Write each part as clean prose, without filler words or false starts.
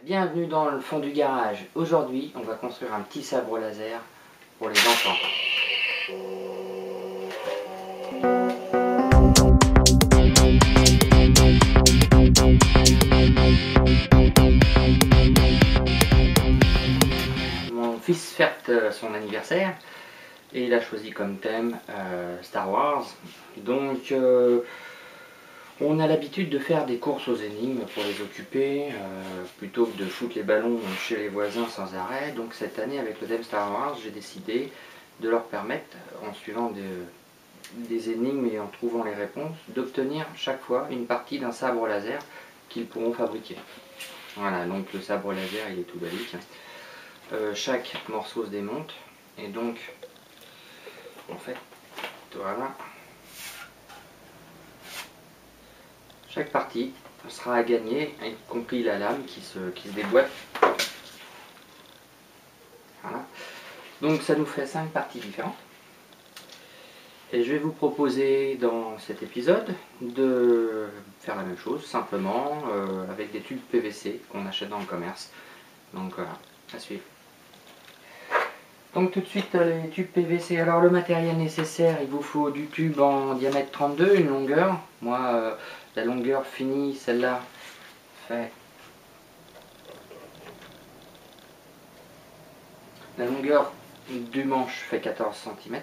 Bienvenue dans le fond du garage. Aujourd'hui, on va construire un petit sabre laser pour les enfants. Mon fils fête son anniversaire et il a choisi comme thème Star Wars. Donc on a l'habitude de faire des courses aux énigmes pour les occuper, plutôt que de foutre les ballons chez les voisins sans arrêt. Donc cette année, avec le thème Star Wars, j'ai décidé de leur permettre, en suivant des énigmes et en trouvant les réponses, d'obtenir chaque fois une partie d'un sabre laser qu'ils pourront fabriquer. Voilà, donc le sabre laser, il est tout basique. Chaque morceau se démonte, et donc, en fait, voilà. Chaque partie sera à gagner, y compris la lame qui se déboîte. Voilà. Donc ça nous fait 5 parties différentes. Et je vais vous proposer dans cet épisode de faire la même chose, simplement avec des tubes PVC qu'on achète dans le commerce. Donc voilà, à suivre. Donc tout de suite les tubes PVC. Alors le matériel nécessaire, il vous faut du tube en diamètre 32, une longueur. Moi la longueur finie, celle-là, fait... La longueur du manche fait 14 cm.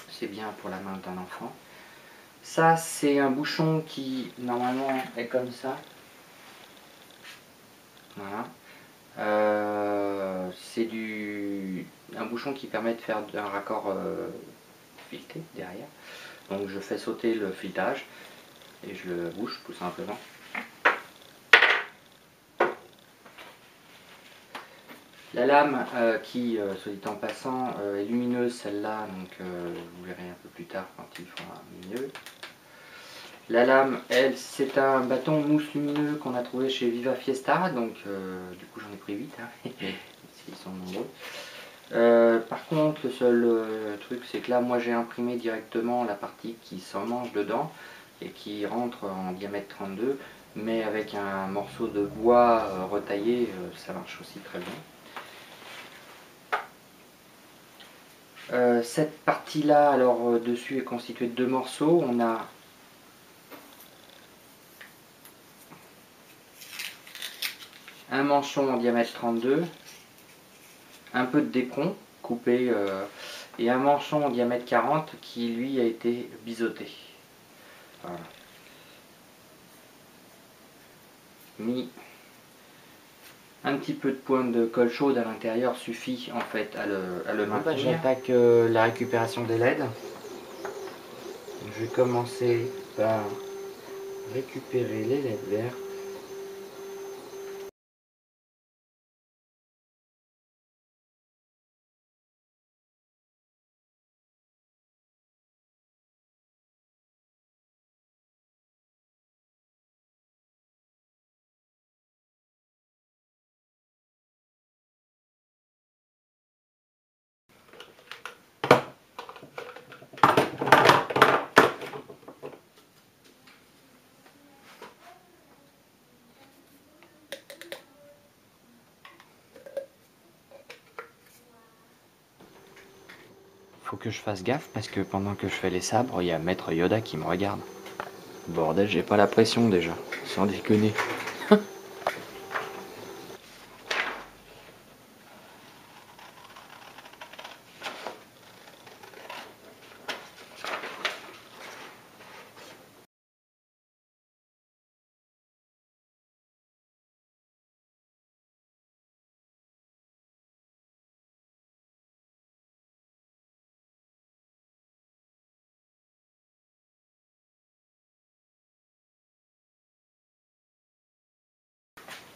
C'est bien pour la main d'un enfant. Ça c'est un bouchon qui normalement est comme ça. Voilà. C'est un bouchon qui permet de faire un raccord fileté derrière. Donc je fais sauter le filetage et je le bouche tout simplement. La lame qui, soit dit en passant, est lumineuse, celle-là, donc vous verrez un peu plus tard quand il fera lumineux. La lame, elle, c'est un bâton mousse lumineux qu'on a trouvé chez Viva Fiesta, donc du coup j'en ai pris 8, hein, s'ils sont nombreux. Par contre, le seul truc, c'est que là, moi j'ai imprimé directement la partie qui s'emmanche dedans et qui rentre en diamètre 32, mais avec un morceau de bois retaillé, ça marche aussi très bien. Cette partie-là, alors dessus est constituée de 2 morceaux. On a un manchon en diamètre 32, un peu de d'éperon coupé et un manchon en diamètre 40 qui lui a été biseauté. Voilà. Mis un petit peu de pointe de colle chaude à l'intérieur suffit en fait à le maintenir. J'attaque la récupération des LED. Je vais commencer par récupérer les LED verts. Faut que je fasse gaffe parce que pendant que je fais les sabres, il y a Maître Yoda qui me regarde. Bordel, j'ai pas la pression déjà, sans déconner.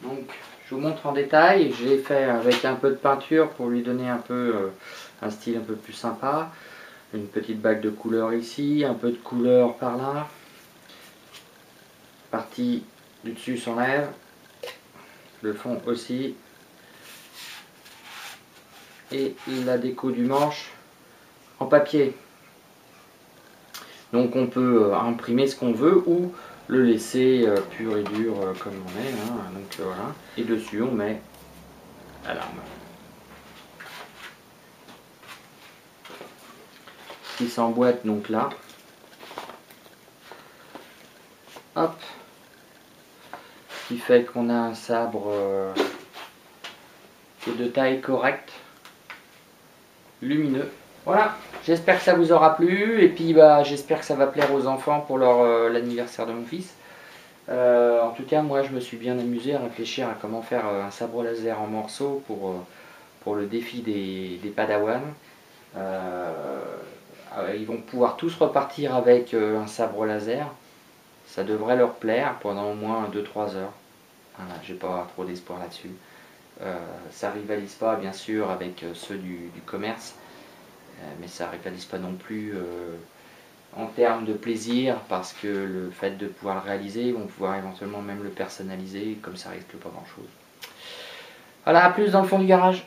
Donc je vous montre en détail, j'ai fait avec un peu de peinture pour lui donner un peu un style un peu plus sympa. Une petite bague de couleur ici, un peu de couleur par là. Partie du dessus s'enlève, le fond aussi. Et la déco du manche en papier. Donc on peut imprimer ce qu'on veut ou le laisser pur et dur comme on est. Hein. Donc voilà. Et dessus on met l'alarme. Qui s'emboîte donc là. Hop. Ce qui fait qu'on a un sabre qui est de taille correcte, lumineux. Voilà, j'espère que ça vous aura plu et puis bah, j'espère que ça va plaire aux enfants pour l'anniversaire de mon fils. En tout cas, moi je me suis bien amusé à réfléchir à comment faire un sabre laser en morceaux pour le défi des Padawans. Ils vont pouvoir tous repartir avec un sabre laser. Ça devrait leur plaire pendant au moins 2-3 heures. Voilà, j'ai pas trop d'espoir là-dessus. Ça rivalise pas bien sûr avec ceux du commerce, mais ça rivalise pas non plus en termes de plaisir, parce que le fait de pouvoir le réaliser, ils vont pouvoir éventuellement même le personnaliser, comme ça risque pas grand chose. Voilà, à plus dans le fond du garage.